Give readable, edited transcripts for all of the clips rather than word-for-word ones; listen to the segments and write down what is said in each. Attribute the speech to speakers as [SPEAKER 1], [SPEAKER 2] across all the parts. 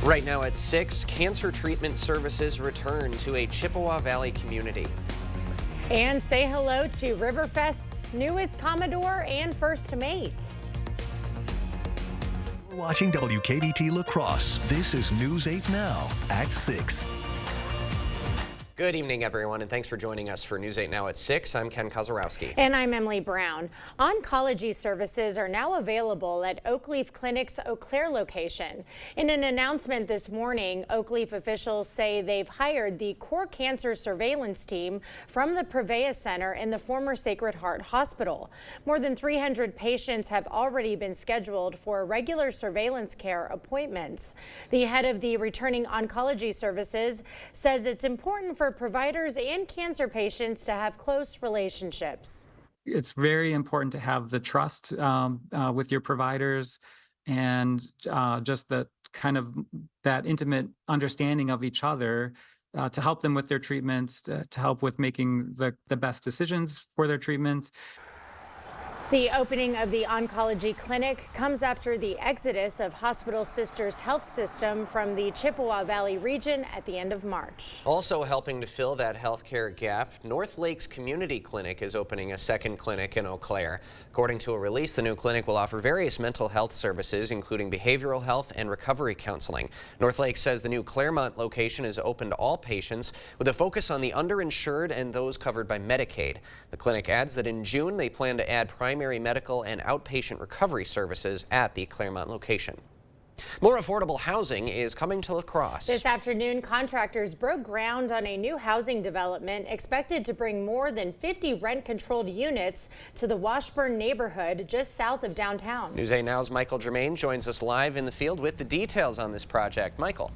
[SPEAKER 1] Right now at 6, cancer treatment services return to a Chippewa Valley community.
[SPEAKER 2] And say hello to Riverfest's newest Commodore and first to mate.
[SPEAKER 3] We're watching WKBT La Crosse. This is News 8 Now at 6.
[SPEAKER 1] Good evening, everyone, and thanks for joining us for News 8 Now at 6. I'm Ken Kozorowski.
[SPEAKER 2] And I'm Emily Brown. Oncology services are now available at Oakleaf Clinic's Eau Claire location. In an announcement this morning, Oakleaf officials say they've hired the core cancer surveillance team from the Prevea Center in the former Sacred Heart Hospital. More than 300 patients have already been scheduled for regular surveillance care appointments. The head of the returning oncology services says it's important for providers and cancer patients to have close relationships.
[SPEAKER 4] It's very important to have the trust with your providers and just the kind of that intimate understanding of each other to help them with their treatments, to help with making the best decisions for their treatments.
[SPEAKER 2] The opening of the oncology clinic comes after the exodus of Hospital Sisters Health System from the Chippewa Valley region at the end of March.
[SPEAKER 1] Also helping to fill that healthcare gap, North Lakes Community Clinic is opening a second clinic in Eau Claire. According to a release, the new clinic will offer various mental health services, including behavioral health and recovery counseling. North Lakes says the new Claremont location is open to all patients with a focus on the underinsured and those covered by Medicaid. The clinic adds that in June they plan to add primary medical and outpatient recovery services at the Claremont location. More affordable housing is coming to La Crosse.
[SPEAKER 2] This afternoon, contractors broke ground on a new housing development expected to bring more than 50 rent-controlled units to the Washburn neighborhood just south of downtown.
[SPEAKER 1] News 8 Now's Michael Germain joins us live in the field with the details on this project. Michael.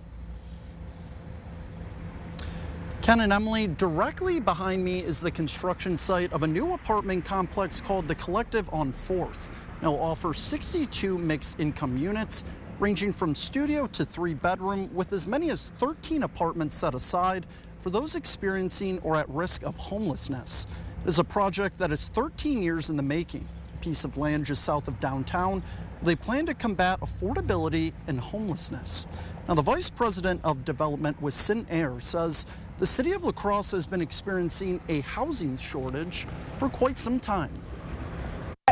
[SPEAKER 5] Ken and Emily, directly behind me is the construction site of a new apartment complex called The Collective on 4th. It will offer 62 mixed-income units, ranging from studio to 3-bedroom, with as many as 13 apartments set aside for those experiencing or at risk of homelessness. It is a project that is 13 years in the making. A piece of land just south of downtown. They plan to combat affordability and homelessness. Now, the vice president of development with Sinair says the city of La Crosse has been experiencing a housing shortage for quite some time.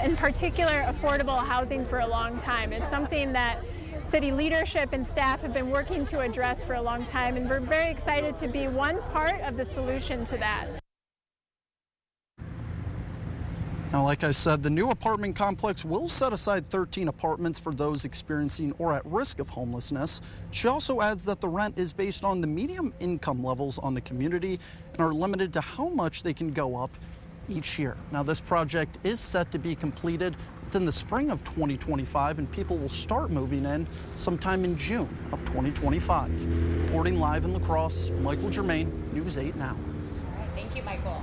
[SPEAKER 6] In particular, affordable housing for a long time. It's something that city leadership and staff have been working to address for a long time, and we're very excited to be one part of the solution to that.
[SPEAKER 5] Now, like I said, the new apartment complex will set aside 13 apartments for those experiencing or at risk of homelessness. She also adds that the rent is based on the median income levels on the community and are limited to how much they can go up each year. Now, this project is set to be completed within the spring of 2025, and people will start moving in sometime in June of 2025. Reporting live in La Crosse, Michael Germain, News 8 Now.
[SPEAKER 2] All right, thank you, Michael.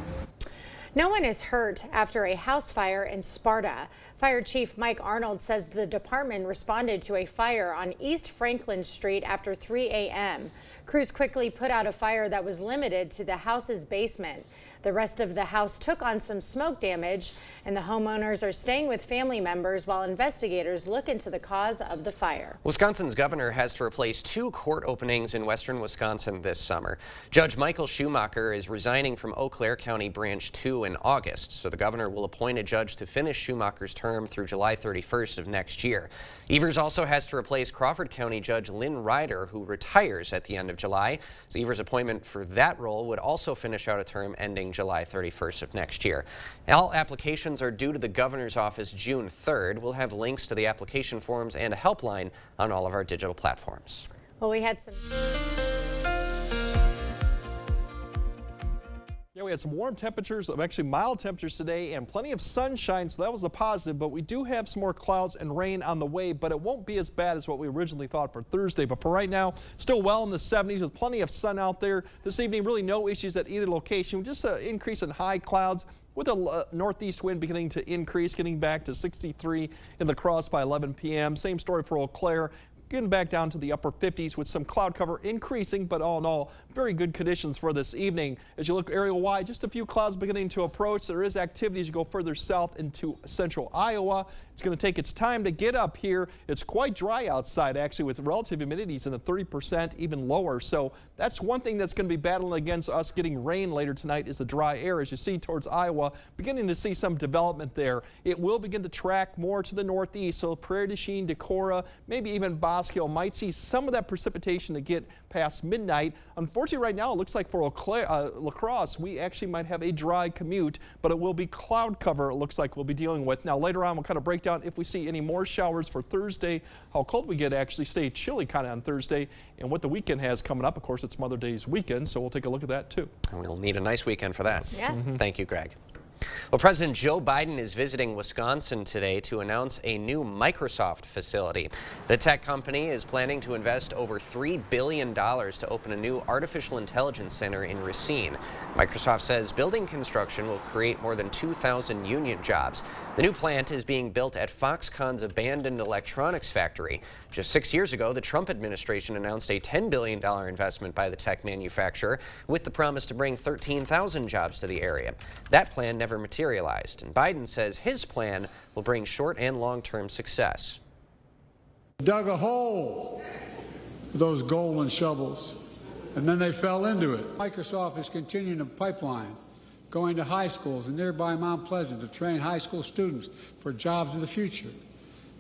[SPEAKER 2] No one is hurt after a house fire in Sparta. Fire Chief Mike Arnold says the department responded to a fire on East Franklin Street after 3 a.m. Crews quickly put out a fire that was limited to the house's basement. The rest of the house took on some smoke damage, and the homeowners are staying with family members while investigators look into the cause of the fire.
[SPEAKER 1] Wisconsin's governor has to replace 2 court openings in western Wisconsin this summer. Judge Michael Schumacher is resigning from Eau Claire County Branch 2 in August, so the governor will appoint a judge to finish Schumacher's term through July 31st of next year. Evers also has to replace Crawford County Judge Lynn Ryder, who retires at the end of July. So Evers' appointment for that role would also finish out a term ending July 31st of next year. All applications are due to the governor's office June 3rd. We'll have links to the application forms and a helpline on all of our digital platforms.
[SPEAKER 2] Well, we had some...
[SPEAKER 7] Yeah, we had some warm temperatures, actually mild temperatures today, and plenty of sunshine, so that was a positive, but we do have some more clouds and rain on the way, but it won't be as bad as what we originally thought for Thursday. But for right now, still well in the 70s with plenty of sun out there. This evening, really no issues at either location, just an increase in high clouds with a northeast wind beginning to increase, getting back to 63 in La Crosse by 11 p.m. Same story for Eau Claire. Getting back down to the upper 50s with some cloud cover increasing, but all in all, very good conditions for this evening. As you look area-wide, just a few clouds beginning to approach. There is activity as you go further south into central Iowa. It's It's going to take its time to get up here. It's quite dry outside, actually, with relative humidities in the 30%, even lower. So that's one thing that's going to be battling against us getting rain later tonight is the dry air. As you see towards Iowa, beginning to see some development there. It will begin to track more to the northeast. So Prairie du Chien, Decorah, maybe even Bosque Hill might see some of that precipitation to get past midnight. Unfortunately, right now, it looks like for La Crosse, we actually might have a dry commute, but it will be cloud cover, it looks like we'll be dealing with. Now, later on, we'll kind of break down if we see any more showers for Thursday, how cold we get, actually stay chilly kind of on Thursday, and what the weekend has coming up. Of course, it's Mother's Day's weekend, so we'll take a look at that too.
[SPEAKER 1] And we'll need a nice weekend for that.
[SPEAKER 2] Yeah.
[SPEAKER 1] Thank you, Greg. Well, President Joe Biden is visiting Wisconsin today to announce a new Microsoft facility. The tech company is planning to invest over $3 billion to open a new artificial intelligence center in Racine. Microsoft says building construction will create more than 2,000 union jobs. The new plant is being built at Foxconn's abandoned electronics factory. Just 6 years ago, the Trump administration announced a $10 billion investment by the tech manufacturer with the promise to bring 13,000 jobs to the area. That plan never materialized, and Biden says his plan will bring short and long-term success.
[SPEAKER 8] Dug a hole with those golden shovels, and then they fell into it. Microsoft is continuing a pipeline, going to high schools in nearby Mount Pleasant to train high school students for jobs of the future.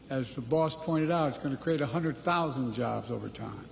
[SPEAKER 8] As the boss pointed out, it's going to create 100,000 jobs over time.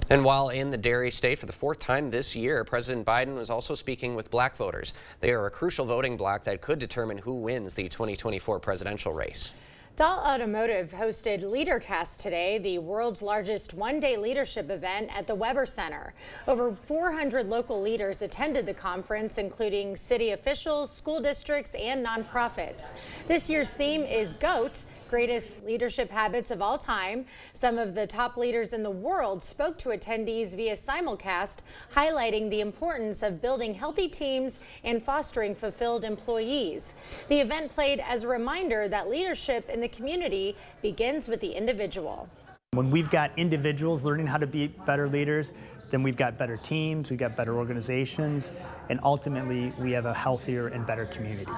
[SPEAKER 1] And while in the dairy state for the fourth time this year, President Biden was also speaking with black voters. They are a crucial voting bloc that could determine who wins the 2024 presidential race.
[SPEAKER 2] Dahl Automotive hosted LeaderCast today, the world's largest one-day leadership event at the Weber Center. Over 400 local leaders attended the conference, including city officials, school districts, and nonprofits. This year's theme is GOAT, Greatest Leadership Habits of All Time. Some of the top leaders in the world spoke to attendees via simulcast, highlighting the importance of building healthy teams and fostering fulfilled employees. The event played as a reminder that leadership in the community begins with the individual.
[SPEAKER 9] When we've got individuals learning how to be better leaders, then we've got better teams, we've got better organizations, and ultimately we have a healthier and better community.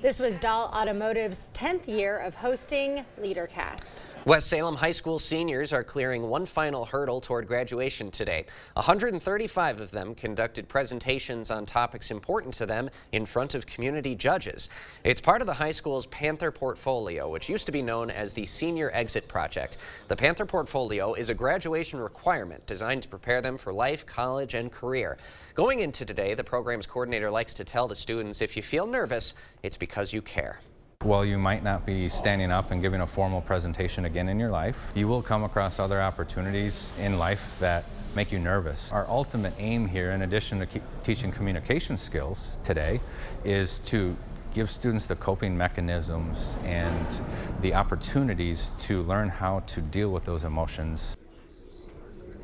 [SPEAKER 2] This was Dahl Automotive's 10th year of hosting LeaderCast.
[SPEAKER 1] West Salem High School seniors are clearing one final hurdle toward graduation today. 135 of them conducted presentations on topics important to them in front of community judges. It's part of the high school's Panther Portfolio, which used to be known as the Senior Exit Project. The Panther Portfolio is a graduation requirement designed to prepare them for life, college, and career. Going into today, the program's coordinator likes to tell the students, if you feel nervous, it's because you care.
[SPEAKER 10] While you might not be standing up and giving a formal presentation again in your life, you will come across other opportunities in life that make you nervous. Our ultimate aim here, in addition to teaching communication skills today, is to give students the coping mechanisms and the opportunities to learn how to deal with those emotions.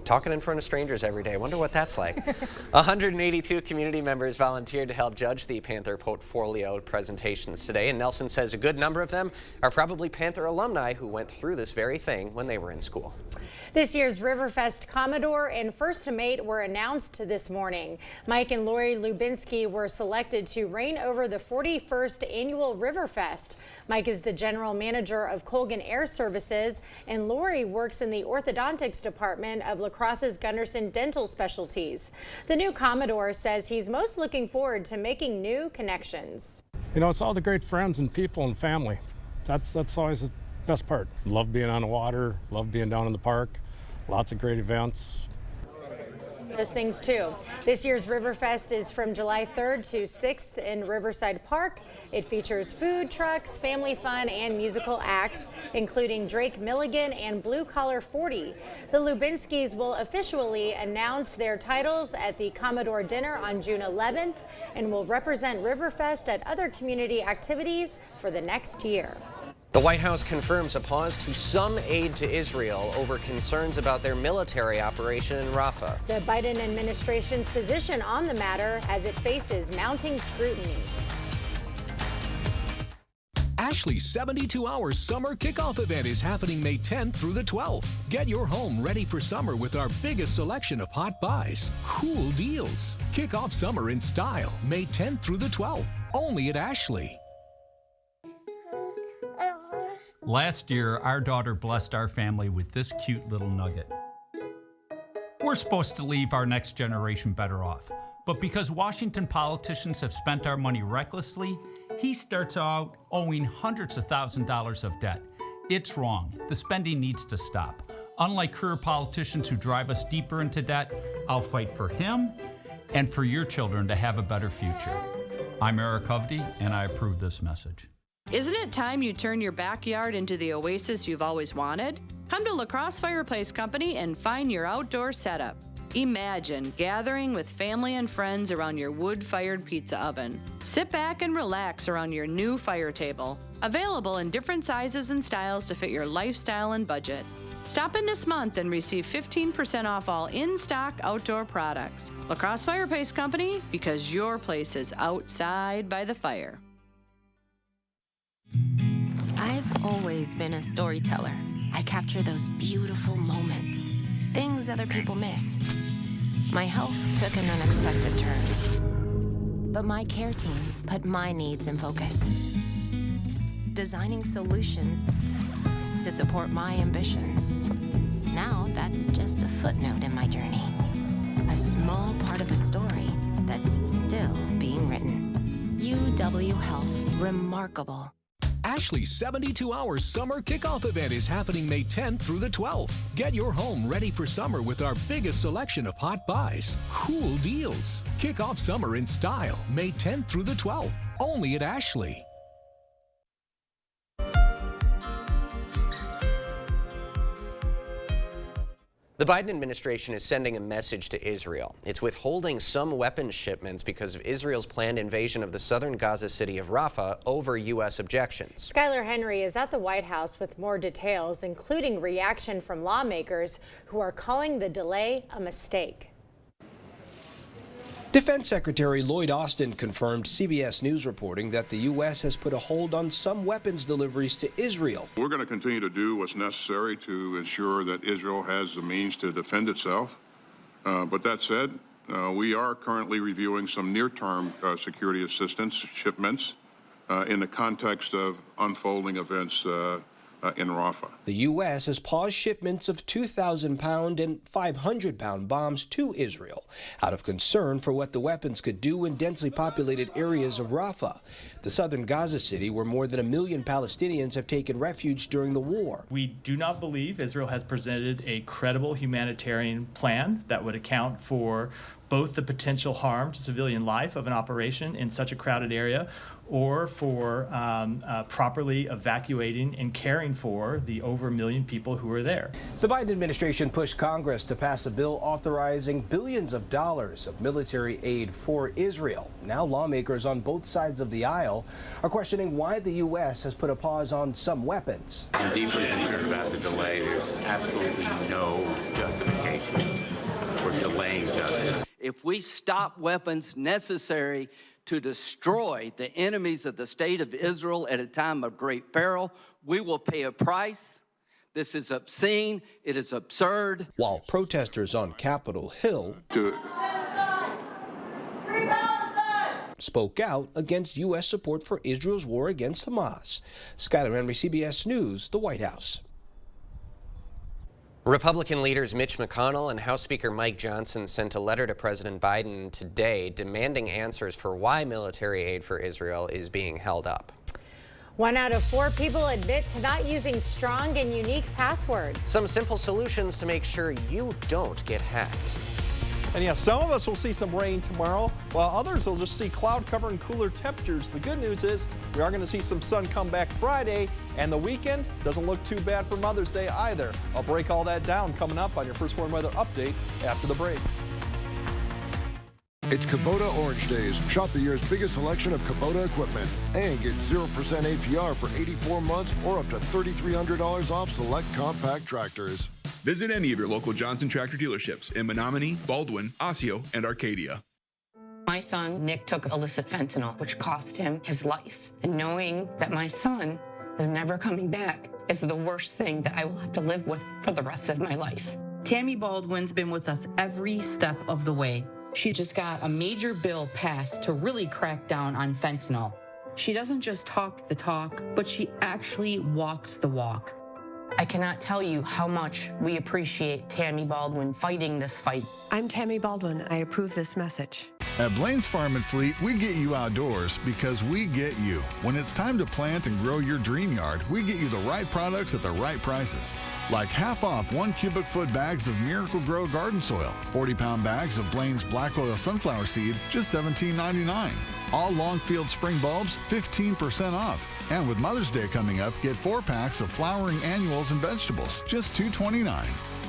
[SPEAKER 1] Talking in front of strangers every day. I wonder what that's like. 182 community members volunteered to help judge the Panther Portfolio presentations today, and Nelson says a good number of them are probably Panther alumni who went through this very thing when they were in school.
[SPEAKER 2] This year's Riverfest Commodore and First Mate were announced this morning. Mike and Lori Lubinsky were selected to reign over the 41st annual Riverfest. Mike is the general manager of Colgan Air Services, and Lori works in the orthodontics department of La Crosse's Gunderson Dental Specialties. The new Commodore says he's most looking forward to making new connections.
[SPEAKER 11] You know, it's all the great friends and people and family. That's always the best part. Love being on the water, love being down in the park, lots of great events.
[SPEAKER 2] Those things too. This year's Riverfest is from July 3rd to 6th in Riverside Park. It features food trucks, family fun, and musical acts, including Drake Milligan and Blue Collar 40. The Lubinskys will officially announce their titles at the Commodore Dinner on June 11th and will represent Riverfest at other community activities for the next year.
[SPEAKER 1] The White House confirms a pause to some aid to Israel over concerns about their military operation in Rafah.
[SPEAKER 2] The Biden administration's position on the matter as it faces mounting scrutiny.
[SPEAKER 3] Ashley's 72-hour summer kickoff event is happening May 10th through the 12th. Get your home ready for summer with our biggest selection of hot buys, cool deals. Kick off summer in style May 10th through the 12th, only at Ashley.
[SPEAKER 12] Last year, our daughter blessed our family with this cute little nugget. We're supposed to leave our next generation better off, but because Washington politicians have spent our money recklessly, he starts out owing hundreds of thousands of dollars of debt. It's wrong. The spending needs to stop. Unlike career politicians who drive us deeper into debt, I'll fight for him and for your children to have a better future. I'm Eric Hovde, and I approve this message.
[SPEAKER 13] Isn't it time you turn your backyard into the oasis you've always wanted? Come to La Crosse Fireplace Company and find your outdoor setup. Imagine gathering with family and friends around your wood-fired pizza oven. Sit back and relax around your new fire table. Available in different sizes and styles to fit your lifestyle and budget. Stop in this month and receive 15% off all in-stock outdoor products. La Crosse Fireplace Company, because your place is outside by the fire.
[SPEAKER 14] I've always been a storyteller. I capture those beautiful moments, things other people miss. My health took an unexpected turn, but my care team put my needs in focus, designing solutions to support my ambitions. Now that's just a footnote in my journey, a small part of a story that's still being written. UW Health, remarkable.
[SPEAKER 3] Ashley's 72-hour summer kickoff event is happening May 10th through the 12th. Get your home ready for summer with our biggest selection of hot buys, cool deals. Kick off summer in style May 10th through the 12th, only at Ashley.
[SPEAKER 1] The Biden administration is sending a message to Israel. It's withholding some weapons shipments because of Israel's planned invasion of the southern Gaza city of Rafah over U.S. objections.
[SPEAKER 2] Skylar Henry is at the White House with more details, including reaction from lawmakers who are calling the delay a mistake.
[SPEAKER 15] Defense Secretary Lloyd Austin confirmed CBS News reporting that the U.S. has put a hold on some weapons deliveries to Israel.
[SPEAKER 16] We're going to continue to do what's necessary to ensure that Israel has the means to defend itself. But that said, we are currently reviewing some near-term security assistance shipments in the context of unfolding events in Rafah.
[SPEAKER 15] The U.S. has paused shipments of 2,000-pound and 500-pound bombs to Israel out of concern for what the weapons could do in densely populated areas of Rafah, the southern Gaza city where more than 1 million Palestinians have taken refuge during the war.
[SPEAKER 17] We do not believe Israel has presented a credible humanitarian plan that would account for both the potential harm to civilian life of an operation in such a crowded area or for properly evacuating and caring for the over 1 million people who are there.
[SPEAKER 15] The Biden administration pushed Congress to pass a bill authorizing billions of dollars of military aid for Israel. Now lawmakers on both sides of the aisle are questioning why the U.S. has put a pause on some weapons.
[SPEAKER 18] I'm deeply concerned about the delay. There's absolutely no justification for delaying justice.
[SPEAKER 19] If we stop weapons necessary to destroy the enemies of the state of Israel at a time of great peril, we will pay a price. This is obscene. It is absurd.
[SPEAKER 15] While protesters on Capitol Hill spoke out against U.S. support for Israel's war against Hamas. Skylar Henry, CBS News, the White House.
[SPEAKER 1] Republican leaders Mitch McConnell and House Speaker Mike Johnson sent a letter to President Biden today demanding answers for why military aid for Israel is being held up.
[SPEAKER 2] 1 out of 4 people admit to not using strong and unique passwords.
[SPEAKER 1] Some simple solutions to make sure you don't get hacked.
[SPEAKER 7] And yeah, some of us will see some rain tomorrow, while others will just see cloud cover and cooler temperatures. The good news is we are going to see some sun come back Friday, and the weekend doesn't look too bad for Mother's Day either. I'll break all that down coming up on your First Warn Weather Update after the break.
[SPEAKER 20] It's Kubota Orange Days. Shop the year's biggest selection of Kubota equipment and get 0% APR for 84 months or up to $3,300 off select compact tractors.
[SPEAKER 21] Visit any of your local Johnson Tractor dealerships in Menominee, Baldwin, Osseo, and Arcadia.
[SPEAKER 22] My son, Nick, took illicit fentanyl, which cost him his life. And knowing that my son is never coming back is the worst thing that I will have to live with for the rest of my life.
[SPEAKER 23] Tammy Baldwin's been with us every step of the way. She just got a major bill passed to really crack down on fentanyl. She doesn't just talk the talk, but she actually walks the walk.
[SPEAKER 22] I cannot tell you how much we appreciate Tammy Baldwin fighting this fight.
[SPEAKER 4] I'm Tammy Baldwin. I approve this message.
[SPEAKER 5] At Blaine's Farm and Fleet, we get you outdoors because we get you. When it's time to plant and grow your dream yard, we get you the right products at the right prices. Like half off 1 cubic foot bags of Miracle Grow garden soil, 40-pound bags of Blaine's Black Oil Sunflower Seed, just $17.99. All Longfield spring bulbs, 15% off. And with Mother's Day coming up, get 4 packs of flowering annuals and vegetables, just $2.29.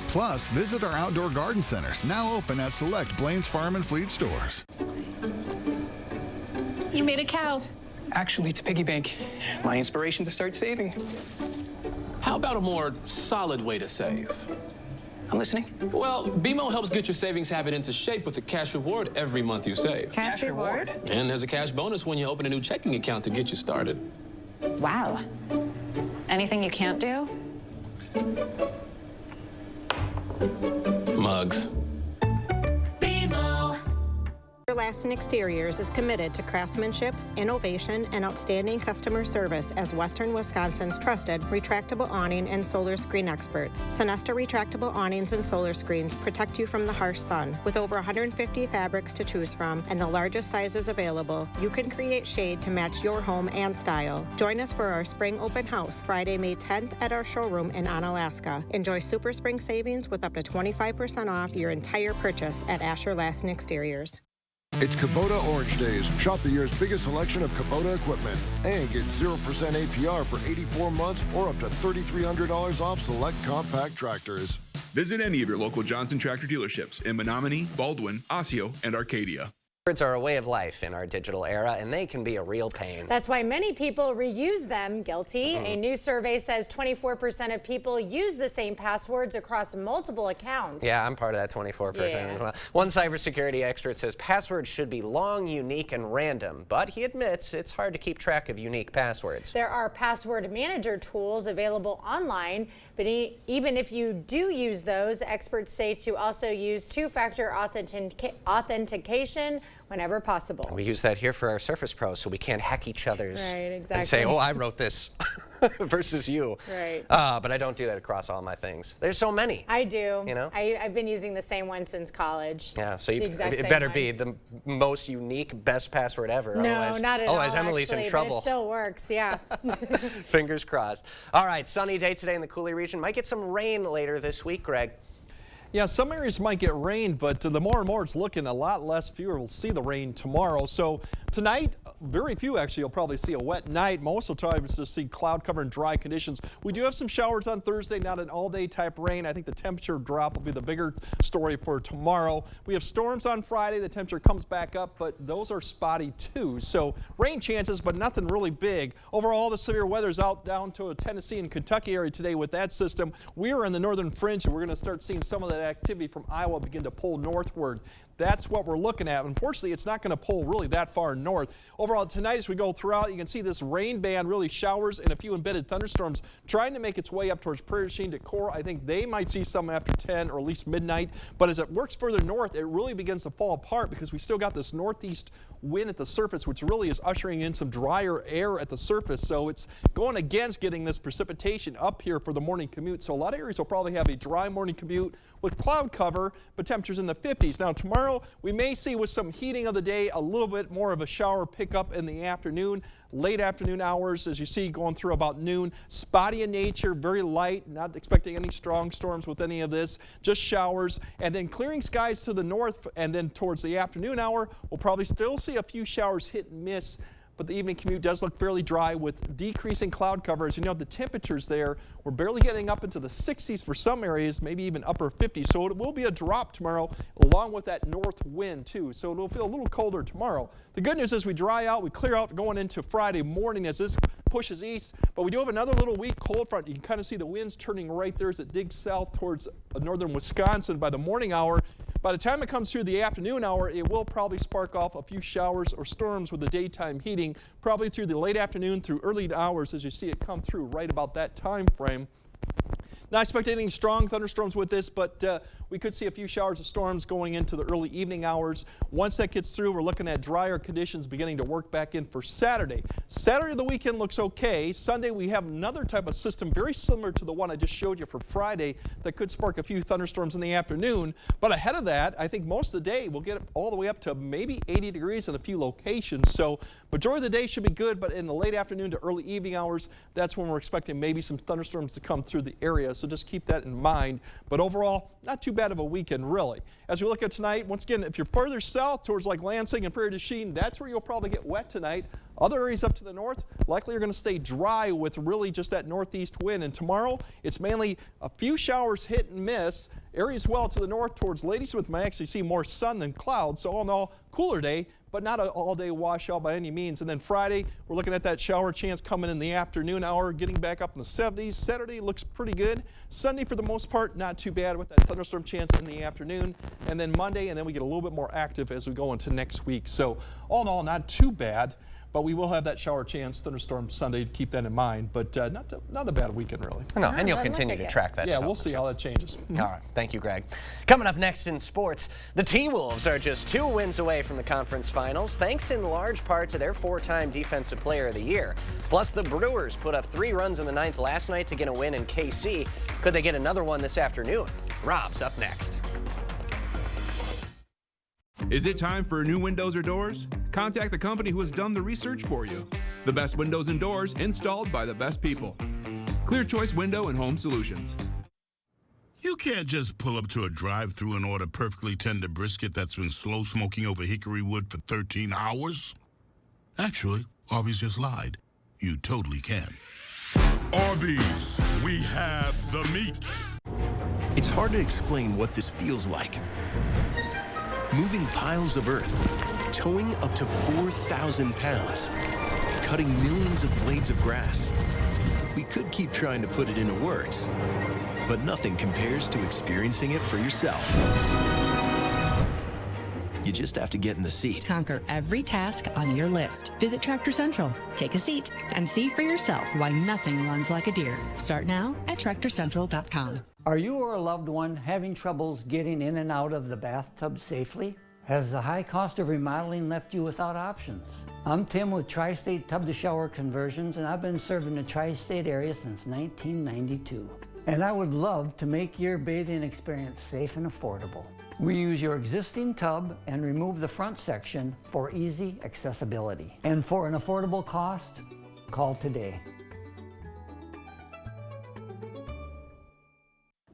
[SPEAKER 5] Plus, visit our outdoor garden centers, now open at select Blaine's Farm and Fleet stores.
[SPEAKER 6] You made a cow.
[SPEAKER 24] Actually, it's a piggy bank. My inspiration to start saving.
[SPEAKER 25] How about a more solid way to save?
[SPEAKER 24] I'm listening.
[SPEAKER 25] Well, BMO helps get your savings habit into shape with a cash reward every month you save.
[SPEAKER 6] Cash reward?
[SPEAKER 25] And there's a cash bonus when you open a new checking account to get you started.
[SPEAKER 6] Wow. Anything you can't do?
[SPEAKER 25] Mugs.
[SPEAKER 26] Everlasting Exteriors is committed to craftsmanship, innovation, and outstanding customer service as Western Wisconsin's trusted retractable awning and solar screen experts. Sonesta retractable awnings and solar screens protect you from the harsh sun. With over 150 fabrics to choose from and the largest sizes available, you can create shade to match your home and style. Join us for our spring open house Friday, May 10th at our showroom in Onalaska. Enjoy super spring savings with up to 25% off your entire purchase at Asher Lasting Exteriors.
[SPEAKER 20] It's Kubota Orange Days. Shop the year's biggest selection of Kubota equipment and get 0% APR for 84 months or up to $3,300 off select compact tractors.
[SPEAKER 21] Visit any of your local Johnson Tractor dealerships in Menominee, Baldwin, Osseo, and Arcadia.
[SPEAKER 1] Words are a way of life in our digital era, and they can be a real pain.
[SPEAKER 2] That's why many people reuse them. Guilty. A new survey says 24% of people use the same passwords across multiple accounts.
[SPEAKER 1] Yeah, I'm part of that 24%.
[SPEAKER 2] Yeah.
[SPEAKER 1] One cybersecurity expert says passwords should be long, unique, and random, but he admits it's hard to keep track of unique passwords.
[SPEAKER 2] There are password manager tools available online, but even if you do use those, experts say to also use two-factor authentication whenever possible.
[SPEAKER 1] We use that here for our Surface Pro, so we can't hack each other's and say, oh, I wrote this versus you.
[SPEAKER 2] Right.
[SPEAKER 1] But I don't do that across all my things. There's so many.
[SPEAKER 2] I do.
[SPEAKER 1] You know?
[SPEAKER 2] I've been using the same one since college.
[SPEAKER 1] Yeah, so
[SPEAKER 2] it
[SPEAKER 1] better be the most unique, best password ever.
[SPEAKER 2] No,
[SPEAKER 1] otherwise,
[SPEAKER 2] not at all.
[SPEAKER 1] Otherwise, Emily's
[SPEAKER 2] actually,
[SPEAKER 1] in trouble.
[SPEAKER 2] But it still works, yeah.
[SPEAKER 1] Fingers crossed. All right, sunny day today in the Coulee region. Might get some rain later this week, Greg.
[SPEAKER 7] Yeah, some areas might get rain, but the more and more it's looking, a lot less fewer will see the rain tomorrow. So tonight, very few actually will probably see a wet night. Most will try to see cloud cover and dry conditions. We do have some showers on Thursday, not an all-day type rain. I think the temperature drop will be the bigger story for tomorrow. We have storms on Friday. The temperature comes back up, but those are spotty too. So rain chances, but nothing really big. Overall, the severe weather is out down to Tennessee and Kentucky area today with that system. We are in the northern fringe, and we're going to start seeing some of that activity from Iowa begin to pull northward. That's what we're looking at. Unfortunately, it's not going to pull really that far north. Overall, tonight as we go throughout, you can see this rain band, really showers and a few embedded thunderstorms trying to make its way up towards Prairie du Chien to Core. I think they might see some after 10 or at least midnight. But as it works further north, it really begins to fall apart because we still got this northeast wind at the surface, which really is ushering in some drier air at the surface. So it's going against getting this precipitation up here for the morning commute. So a lot of areas will probably have a dry morning commute with cloud cover, but temperatures in the 50s. Now tomorrow, we may see with some heating of the day a little bit more of a shower pickup in the afternoon, late afternoon hours, as you see going through about noon. Spotty in nature, very light, not expecting any strong storms with any of this, just showers. And then clearing skies to the north, and then towards the afternoon hour, we'll probably still see a few showers hit and miss. But the evening commute does look fairly dry with decreasing cloud cover. As you know, the temperatures there, we're barely getting up into the 60s for some areas, maybe even upper 50s. So it will be a drop tomorrow along with that north wind too. So it'll feel a little colder tomorrow. The good news is we dry out, we clear out going into Friday morning as this pushes east. But we do have another little weak cold front. You can kind of see the winds turning right there as it digs south towards northern Wisconsin by the morning hour. By the time it comes through the afternoon hour, it will probably spark off a few showers or storms with the daytime heating, probably through the late afternoon through early hours as you see it come through right about that time frame. Not expecting any strong thunderstorms with this, but we could see a few showers of storms going into the early evening hours. Once that gets through, we're looking at drier conditions beginning to work back in for Saturday. Saturday of the weekend looks okay. Sunday we have another type of system very similar to the one I just showed you for Friday that could spark a few thunderstorms in the afternoon. But ahead of that, I think most of the day we'll get all the way up to maybe 80 degrees in a few locations. So majority of the day should be good, but in the late afternoon to early evening hours, that's when we're expecting maybe some thunderstorms to come through the area. So just keep that in mind. But overall, not too bad of a weekend, really. As we look at tonight, once again, if you're further south towards like Lansing and Prairie du Chien, that's where you'll probably get wet tonight. Other areas up to the north likely are going to stay dry with really just that northeast wind. And tomorrow, it's mainly a few showers hit and miss. Areas well to the north towards Ladysmith might actually see more sun than clouds. So all in all, cooler day, but not an all-day washout by any means. And then Friday, we're looking at that shower chance coming in the afternoon hour, getting back up in the 70s. Saturday looks pretty good. Sunday, for the most part, not too bad with that thunderstorm chance in the afternoon. And then Monday, and then we get a little bit more active as we go into next week. So all in all, not too bad. But we will have that shower chance, thunderstorm Sunday, to keep that in mind. But not a bad weekend, really.
[SPEAKER 1] No, and you'll continue to track that.
[SPEAKER 7] Yeah, we'll see how that changes.
[SPEAKER 1] All right. Thank you, Greg. Coming up next in sports, the T-Wolves are just 2 wins away from the conference finals, thanks in large part to their 4-time Defensive Player of the Year. Plus, the Brewers put up 3 runs in the 9th last night to get a win in KC. Could they get another one this afternoon? Rob's up next.
[SPEAKER 21] Is it time for new windows or doors? Contact the company who has done the research for you. The best windows and doors installed by the best people. Clear Choice Window and Home Solutions.
[SPEAKER 8] You can't just pull up to a drive-thru and order perfectly tender brisket that's been slow smoking over hickory wood for 13 hours. Actually, Arby's just lied. You totally can. Arby's, we have the meat.
[SPEAKER 9] It's hard to explain what this feels like. Moving piles of earth, towing up to 4,000 pounds, cutting millions of blades of grass. We could keep trying to put it into words, but nothing compares to experiencing it for yourself. You just have to get in the seat.
[SPEAKER 10] Conquer every task on your list. Visit Tractor Central, take a seat, and see for yourself why nothing runs like a deer. Start now at TractorCentral.com.
[SPEAKER 11] Are you or a loved one having troubles getting in and out of the bathtub safely? Has the high cost of remodeling left you without options? I'm Tim with Tri-State Tub to Shower Conversions, and I've been serving the Tri-State area since 1992. And I would love to make your bathing experience safe and affordable. We use your existing tub and remove the front section for easy accessibility. And for an affordable cost, call today.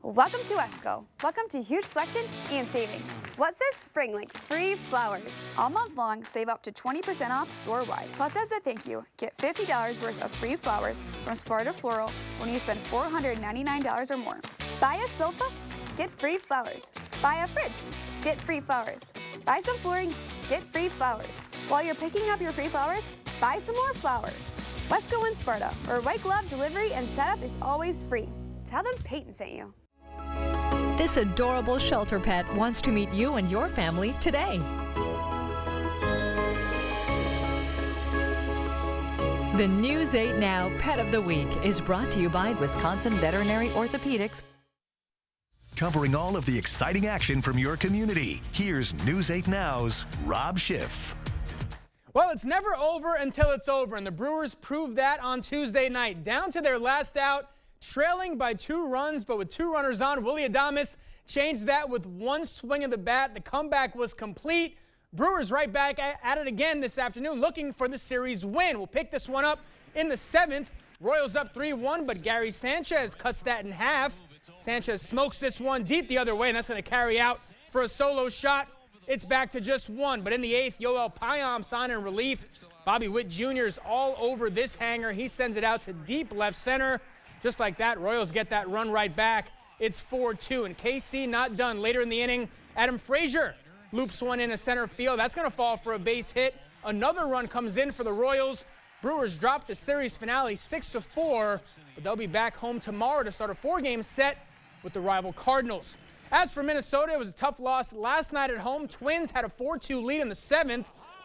[SPEAKER 12] Welcome to Wesco. Welcome to huge selection and savings. What's this spring like? Free flowers. All month long, save up to 20% off store-wide. Plus, as a thank you, get $50 worth of free flowers from Sparta Floral when you spend $499 or more. Buy a sofa, get free flowers. Buy a fridge, get free flowers. Buy some flooring, get free flowers. While you're picking up your free flowers, buy some more flowers. Wesco and Sparta, where white glove delivery and setup is always free. Tell them Peyton sent you.
[SPEAKER 13] This adorable shelter pet wants to meet you and your family today. The News 8 Now Pet of the Week is brought to you by Wisconsin Veterinary Orthopedics.
[SPEAKER 27] Covering all of the exciting action from your community, here's News 8 Now's Rob Schiff.
[SPEAKER 28] Well, it's never over until it's over, and the Brewers proved that on Tuesday night. Down to their last out, trailing by 2 runs, but with 2 runners on, Willy Adames changed that with 1 swing of the bat. The comeback was complete. Brewers right back at it again this afternoon, looking for the series win. We'll pick this one up in the 7th. Royals up 3-1, but Gary Sanchez cuts that in half. Sanchez smokes this one deep the other way, and that's going to carry out for a solo shot. It's back to just 1, but in the 8th, Yoel Payam's on in relief. Bobby Witt Jr. is all over this hanger. He sends it out to deep left center. Just like that, Royals get that run right back. It's 4-2, and KC not done. Later in the inning, Adam Frazier loops one into center field. That's going to fall for a base hit. Another run comes in for the Royals. Brewers drop the series finale 6-4, but they'll be back home tomorrow to start a 4-game set with the rival Cardinals. As for Minnesota, it was a tough loss last night at home. Twins had a 4-2 lead in the 7th.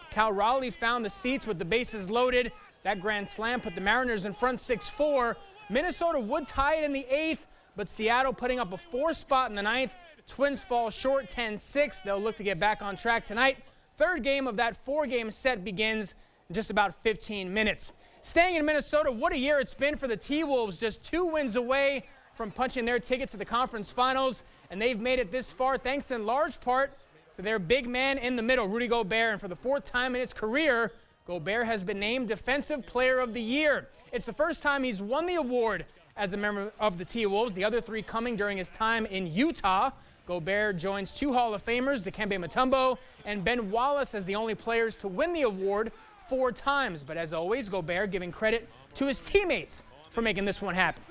[SPEAKER 28] Cal Raleigh found the seats with the bases loaded. That grand slam put the Mariners in front 6-4. Minnesota would tie it in the 8th, but Seattle putting up a 4 spot in the 9th. Twins fall short 10-6. They'll look to get back on track tonight. Third game of that 4-game set begins in just about 15 minutes. Staying in Minnesota, what a year it's been for the T-Wolves. Just 2 wins away from punching their ticket to the conference finals, and they've made it this far thanks in large part to their big man in the middle, Rudy Gobert. And for the 4th time in his career, Gobert has been named Defensive Player of the Year. It's the first time he's won the award as a member of the T-Wolves, the other 3 coming during his time in Utah. Gobert joins 2 Hall of Famers, Dikembe Mutombo and Ben Wallace, as the only players to win the award 4 times. But as always, Gobert giving credit to his teammates for making this one happen.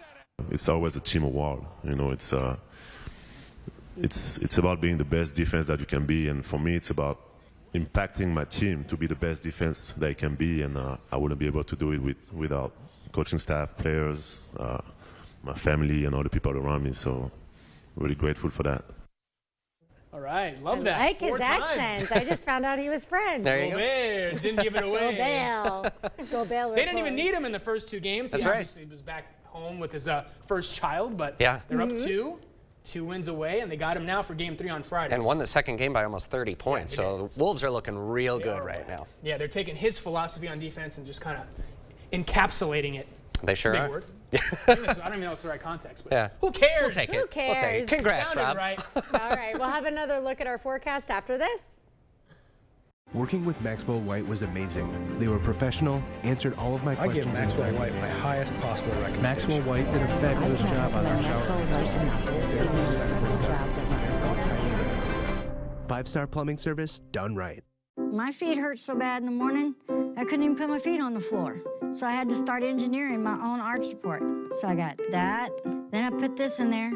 [SPEAKER 3] It's always a team award. You know, it's about being the best defense that you can be, and for me, it's about impacting my team to be the best defense they can be, and I wouldn't be able to do it without coaching staff, players, my family, and all the people around me. So, really grateful for that.
[SPEAKER 28] All right, love that.
[SPEAKER 2] I like
[SPEAKER 28] 4
[SPEAKER 2] his
[SPEAKER 28] times.
[SPEAKER 2] accent. I just found out he was French.
[SPEAKER 28] There you go. Didn't give it away.
[SPEAKER 2] Gobert.
[SPEAKER 28] They didn't even need him in the first 2 games.
[SPEAKER 1] That's
[SPEAKER 28] he
[SPEAKER 1] right.
[SPEAKER 28] obviously was back home with his first child, but
[SPEAKER 1] yeah.
[SPEAKER 28] they're up 2 wins away, and they got him now for game 3 on Friday.
[SPEAKER 1] And won the second game by almost 30 points.
[SPEAKER 28] Yeah,
[SPEAKER 1] so the Wolves are looking real good right now.
[SPEAKER 28] Yeah, they're taking his philosophy on defense and just kind of encapsulating it.
[SPEAKER 1] They sure
[SPEAKER 28] Big
[SPEAKER 1] are.
[SPEAKER 28] word. I don't even know if it's the right context, but
[SPEAKER 1] yeah.
[SPEAKER 28] who cares?
[SPEAKER 1] We'll take it.
[SPEAKER 2] Who cares?
[SPEAKER 1] We'll take it. Congrats,
[SPEAKER 28] Sounded
[SPEAKER 1] Rob.
[SPEAKER 28] Right.
[SPEAKER 2] All right, we'll have another look at our forecast after this.
[SPEAKER 14] Working with Maxwell White was amazing. They were professional, answered all of my questions.
[SPEAKER 15] I give Maxwell White my highest possible recommendation. Maxwell White did a fabulous job on our shower.
[SPEAKER 14] 5-star plumbing service done right.
[SPEAKER 16] My feet hurt so bad in the morning, I couldn't even put my feet on the floor. So I had to start engineering my own arch support. So I got that, then I put this in there,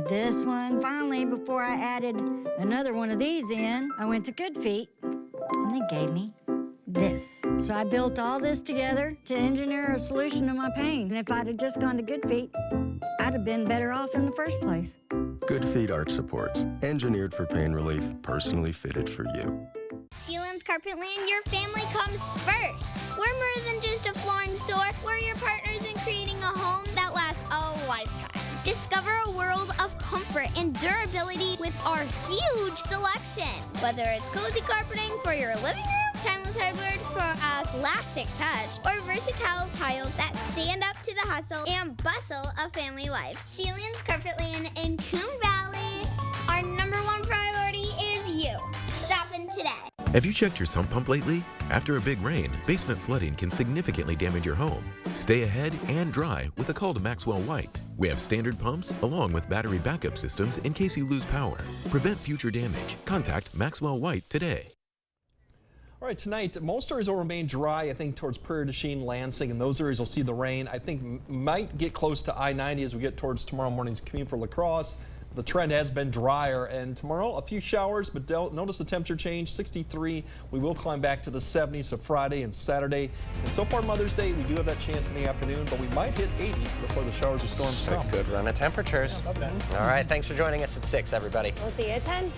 [SPEAKER 16] this one. Finally, before I added another one of these in, I went to Good Feet, and they gave me this. So I built all this together to engineer a solution to my pain. And if I'd have just gone to Good Feet, I'd have been better off in the first place.
[SPEAKER 17] Good Feet Arch Supports, engineered for pain relief, personally fitted for you.
[SPEAKER 18] Sealands Carpetland, your family comes first. We're more than just a flooring store. We're your partners in creating a home that lasts a lifetime. Discover a world of comfort and durability with our huge selection. Whether it's cozy carpeting for your living room, timeless hardwood for a classic touch, or versatile tiles that stand up to the hustle and bustle of family life. Sealands Carpetland in Coon Valley. Our #1 priority is you. Stop in today.
[SPEAKER 19] Have you checked your sump pump lately? After a big rain, basement flooding can significantly damage your home. Stay ahead and dry with a call to Maxwell White. We have standard pumps along with battery backup systems in case you lose power. Prevent future damage. Contact Maxwell White today.
[SPEAKER 7] All right, tonight, most areas will remain dry, I think, towards Prairie du Chien, Lansing, and those areas will see the rain. I think might get close to I-90 as we get towards tomorrow morning's commute for La Crosse. The trend has been drier, and tomorrow a few showers, but notice the temperature change, 63. We will climb back to the 70s for Friday and Saturday. And so far Mother's Day, we do have that chance in the afternoon, but we might hit 80 before the showers or storms come.
[SPEAKER 1] Good run of temperatures.
[SPEAKER 7] Yeah, love that.
[SPEAKER 1] All right, thanks for joining us at 6, everybody.
[SPEAKER 2] We'll see you at 10.